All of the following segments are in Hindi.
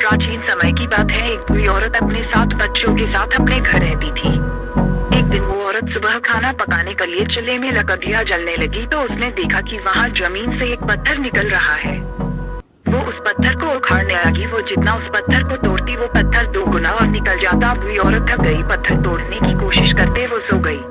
प्राचीन समय की बात है। एक बूढ़ी औरत अपने 7 बच्चों के साथ अपने घर रहती थी। एक दिन वो औरत सुबह खाना पकाने के लिए चूल्हे में लकड़ियां जलने लगी तो उसने देखा कि वहाँ जमीन से एक पत्थर निकल रहा है। वो उस पत्थर को उखाड़ने लगी। वो जितना उस पत्थर को तोड़ती वो पत्थर 2 गुना और निकल जाता। बूढ़ी औरत थक गई। पत्थर तोड़ने की कोशिश करते वो सो गई।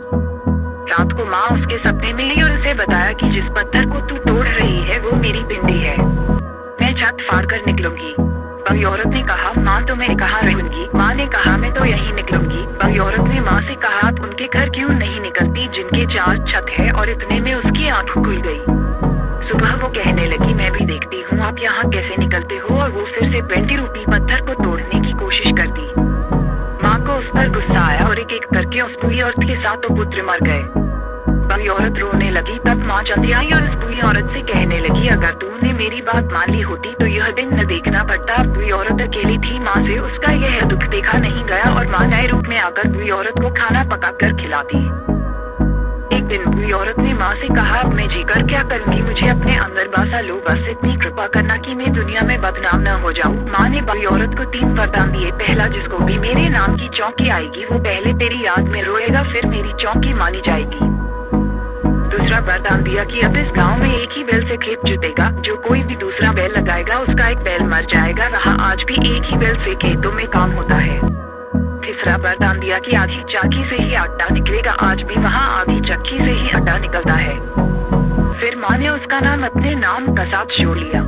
रात को माँ उसके सपने में आई और उसे बताया कि जिस पत्थर को तू तोड़ रही है वो मेरी पिंडी है। मैं छत फाड़ कर निकलूंगी। बूढ़ी औरत ने कहा, माँ तो मैं कहाँ रहूंगी? माँ ने कहा, मैं तो यहीं निकलूंगी। बूढ़ी औरत ने माँ से कहा, आप उनके घर क्यों नहीं निकलती जिनके 4 छत है? और इतने में उसकी आँख खुल गई। सुबह वो कहने लगी, मैं भी देखती हूँ आप यहाँ कैसे निकलते हो। और वो फिर से 20 रूपी पत्थर को तोड़ने की कोशिश करती। माँ को उस पर गुस्सा आया और एक एक करके उस बूढ़ी औरत के 7 पुत्र मर गए। बूढ़ी औरत रोने लगी। तब माँ जल्दी आई और उस बूढ़ी औरत से कहने लगी, अगर तूने मेरी बात मान ली होती तो यह दिन न देखना पड़ता। बूढ़ी औरत अकेली थी। माँ से उसका यह दुख देखा नहीं गया और माँ नए रूप में आकर बूढ़ी औरत को खाना पकाकर खिलाती। एक दिन बूढ़ी औरत ने माँ से कहा, अब मैं जीकर क्या करूँगी? मुझे अपने अंदर बसा लो, बस इतनी कृपा करना कि मैं दुनिया में बदनाम न हो जाऊँ। माँ ने बूढ़ी औरत को 3 वरदान दिए। पहला, जिसको भी मेरे नाम की चौकी आएगी वो पहले तेरी याद में रोएगा, फिर मेरी चौकी मानी जाएगी। दूसरा वरदान दिया कि अब इस गांव में एक ही बैल से खेत जुतेगा। जो कोई भी दूसरा बैल लगाएगा उसका एक बैल मर जाएगा। वहाँ आज भी एक ही बैल से खेतों में काम होता है। तीसरा वरदान दिया कि आधी चाकी से ही आटा निकलेगा। आज भी वहाँ आधी चक्की से ही आटा निकलता है। फिर माँ ने उसका नाम अपने नाम का साथ जोड़ लिया।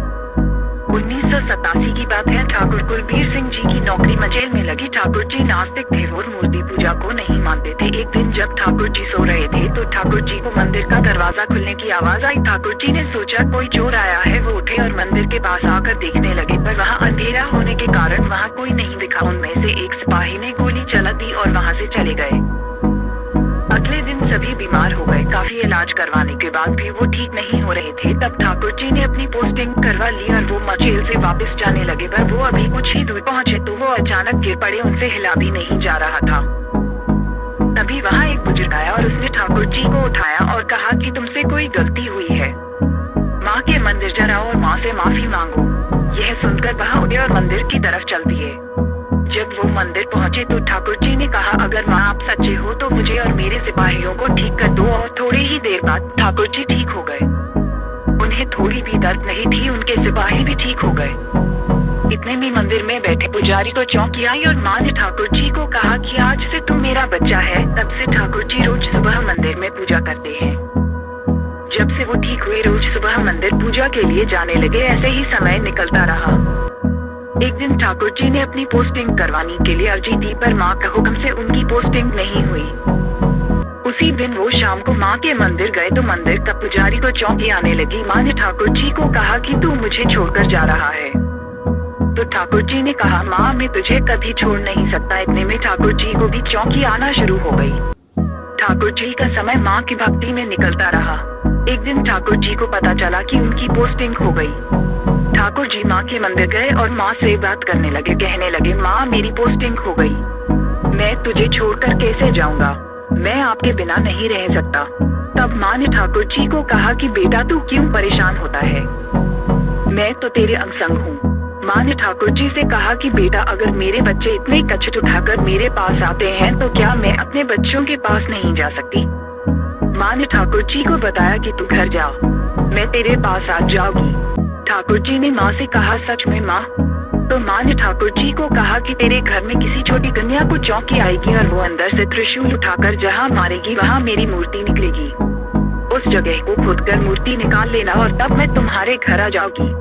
1987 की बात है। ठाकुर कुलबीर सिंह जी की नौकरी मचेल में लगी। ठाकुर जी नास्तिक थे और मूर्ति पूजा को नहीं मानते थे। एक दिन जब ठाकुर जी सो रहे थे तो ठाकुर जी को मंदिर का दरवाजा खुलने की आवाज आई। ठाकुर जी ने सोचा कोई चोर आया है। वो उठे और मंदिर के पास आकर देखने लगे, पर वहाँ अंधेरा होने के कारण वहाँ कोई नहीं दिखा। उनमें से एक सिपाही ने गोली चला दी और वहाँ से चले गए। अगले दिन सभी बीमार हो गए। काफी इलाज करवाने के बाद भी वो ठीक नहीं हो रहे थे। तब ठाकुर जी ने अपनी पोस्टिंग करवा ली और वो मचेल से वापस जाने लगे। पर वो अभी कुछ ही दूर पहुँचे तो वो अचानक गिर पड़े। उनसे हिला भी नहीं जा रहा था। तभी वहाँ एक बुजुर्ग आया और उसने ठाकुर जी को उठाया और कहा कि तुमसे कोई गलती हुई है, माँ के मंदिर जाओ और माँ से माफी मांगो। यह सुनकर वह उठे और मंदिर की तरफ चल दिए। जब वो मंदिर पहुंचे तो ठाकुर जी ने कहा, अगर माँ आप सच्चे हो तो मुझे और मेरे सिपाहियों को ठीक कर दो। और थोड़ी ही देर बाद ठाकुर जी ठीक हो गए। उन्हें थोड़ी भी दर्द नहीं थी। उनके सिपाही भी ठीक हो गए। इतने में मंदिर में बैठे पुजारी को चौंकी आई और माँ ने ठाकुर जी को कहा कि आज से तू मेरा बच्चा है। तब से ठाकुर जी रोज सुबह मंदिर में पूजा करते हैं। जब से वो ठीक हुए रोज सुबह मंदिर पूजा के लिए जाने लगे। ऐसे ही समय निकलता रहा। एक दिन ठाकुर जी ने अपनी पोस्टिंग करवाने के लिए अर्जी दी, पर माँ के हुक्म से उनकी पोस्टिंग नहीं हुई। उसी दिन वो शाम को माँ के मंदिर गए तो मंदिर का पुजारी को चौंकी आने लगी। माँ ने ठाकुर जी को कहा कि तू मुझे छोड़कर जा रहा है। तो ठाकुर जी ने कहा, माँ मैं तुझे कभी छोड़ नहीं सकता। इतने में ठाकुर जी को भी चौंकी आना शुरू हो गई। ठाकुर जी का समय माँ की भक्ति में निकलता रहा। एक दिन ठाकुर जी को पता चला कि उनकी पोस्टिंग हो गई। ठाकुर जी माँ के मंदिर गए और माँ से बात करने लगे। कहने लगे, माँ मेरी पोस्टिंग हो गई, मैं तुझे छोड़कर कैसे जाऊंगा? मैं आपके बिना नहीं रह सकता। तब माँ ने ठाकुर जी को कहा कि बेटा तू क्यों परेशान होता है, मैं तो तेरे अंग संग हूँ। माँ ने ठाकुर जी से कहा कि बेटा अगर मेरे बच्चे इतने कचट उठाकर मेरे पास आते हैं तो क्या मैं अपने बच्चों के पास नहीं जा सकती? माँ ने ठाकुर जी को बताया कि तू घर जा, मैं तेरे पास आ जाऊंगी। ठाकुर जी ने माँ से कहा, सच में माँ? तो माँ ने ठाकुर जी को कहा कि तेरे घर में किसी छोटी कन्या को चौंकी आएगी और वो अंदर से त्रिशूल उठाकर जहाँ मारेगी वहाँ मेरी मूर्ति निकलेगी। उस जगह को खोदकर मूर्ति निकाल लेना और तब मैं तुम्हारे घर आ जाऊंगी।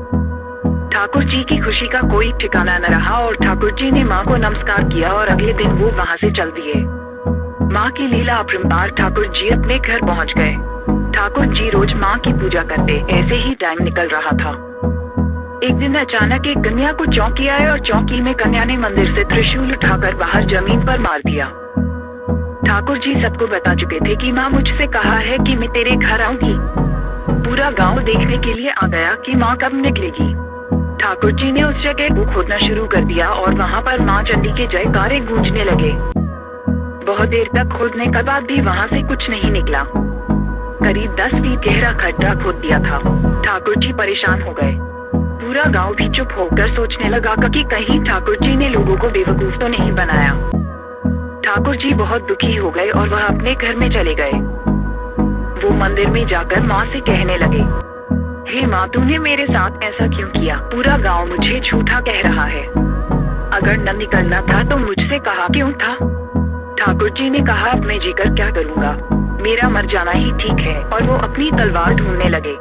ठाकुर जी की खुशी का कोई ठिकाना न रहा और ठाकुर जी ने माँ को नमस्कार किया और अगले दिन वो वहाँ से चल दिए। माँ की लीला अपरंपार। ठाकुर जी अपने घर पहुँच गए। ठाकुर जी रोज माँ की पूजा करते। ऐसे ही टाइम निकल रहा था। एक दिन अचानक एक कन्या को चौंकी आए और चौंकी में कन्या ने मंदिर से त्रिशूल उठाकर बाहर जमीन पर मार दिया। ठाकुर जी सबको बता चुके थे कि माँ मुझसे कहा है कि मैं तेरे घर आऊंगी। पूरा गांव देखने के लिए आ गया कि माँ कब निकलेगी। ठाकुर जी ने उस जगह को खोदना शुरू कर दिया और वहाँ पर माँ चंडी के जयकारे गूंजने लगे। बहुत देर तक खोदने के बाद भी वहाँ से कुछ नहीं निकला। करीब 10 फीट गहरा खड्डा खोद दिया था। ठाकुर जी परेशान हो गए। पूरा गांव भी चुप होकर सोचने लगा कि कहीं ठाकुर जी ने लोगों को बेवकूफ तो नहीं बनाया। ठाकुर जी बहुत दुखी हो गए और वह अपने घर में चले गए। वो मंदिर में जाकर माँ से कहने लगे, हे माँ, तूने मेरे साथ ऐसा क्यों किया? पूरा गांव मुझे झूठा कह रहा है। अगर न निकलना था तो मुझसे कहा क्यों था? ठाकुर जी ने कहा, अब मैं जीकर क्या करूँगा, मेरा मर जाना ही ठीक है। और वो अपनी तलवार ढूंढने लगे।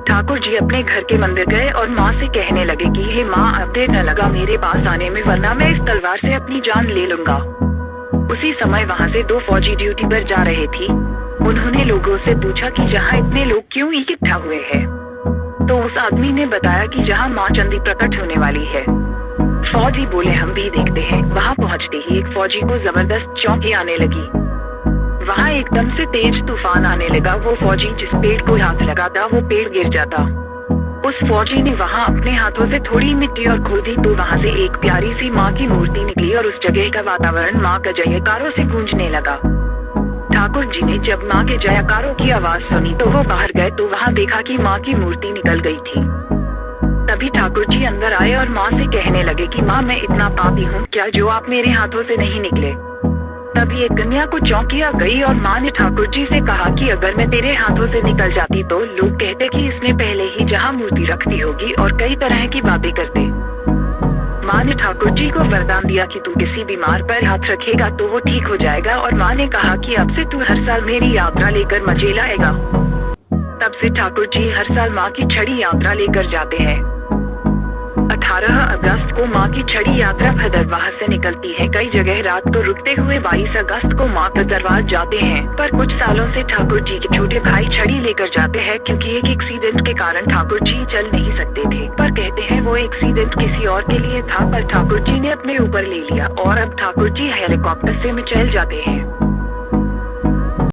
ठाकुर जी अपने घर के मंदिर गए और माँ से कहने लगे कि हे माँ, अब देर न लगा मेरे पास आने में, वरना मैं इस तलवार से अपनी जान ले लूंगा। उसी समय वहाँ से 2 फौजी ड्यूटी पर जा रहे थे। उन्होंने लोगों से पूछा कि जहाँ इतने लोग क्यों इकट्ठा हुए हैं? तो उस आदमी ने बताया कि जहाँ माँ चंदी प्रकट होने वाली है। फौजी बोले, हम भी देखते हैं। वहाँ पहुँचते ही एक फौजी को जबरदस्त चौंकी आने लगी। वहाँ एकदम से तेज तूफान आने लगा। वो फौजी जिस पेड़ को हाथ लगाता वो पेड़ गिर जाता। उस फौजी ने वहाँ अपने हाथों से थोड़ी मिट्टी और खोदी तो वहाँ से एक प्यारी सी माँ की मूर्ति निकली और उस जगह का वातावरण माँ के जयकारों से गूंजने लगा। ठाकुर जी ने जब माँ के जयकारों की आवाज सुनी तो वो बाहर गए तो वहाँ देखा कि माँ की मूर्ति निकल गई थी। तभी ठाकुर जी अंदर आए और माँ से कहने लगे कि माँ, मैं इतना पापी हूँ क्या जो आप मेरे हाथों से नहीं निकले? तभी एक कन्या को चौंकी आ गई और माँ ने ठाकुर जी से कहा कि अगर मैं तेरे हाथों से निकल जाती तो लोग कहते कि इसने पहले ही जहाँ मूर्ति रखती होगी और कई तरह की बातें करते। माँ ने ठाकुर जी को वरदान दिया कि तू किसी बीमार पर हाथ रखेगा तो वो ठीक हो जाएगा। और माँ ने कहा कि अब से तू हर साल मेरी यात्रा लेकर मजे लाएगा। तब से ठाकुर जी हर साल माँ की छड़ी यात्रा लेकर जाते हैं। 18 अगस्त को माँ की छड़ी यात्रा भदरवाह से निकलती है। कई जगह रात को रुकते हुए 22 अगस्त को माँ का दरबार जाते हैं। पर कुछ सालों से ठाकुर जी के छोटे भाई छड़ी लेकर जाते हैं क्योंकि एक एक्सीडेंट के कारण ठाकुर जी चल नहीं सकते थे। पर कहते हैं वो एक्सीडेंट किसी और के लिए था, पर ठाकुर जी ने अपने ऊपर ले लिया और अब ठाकुर जी हेलीकॉप्टर से में चल जाते हैं।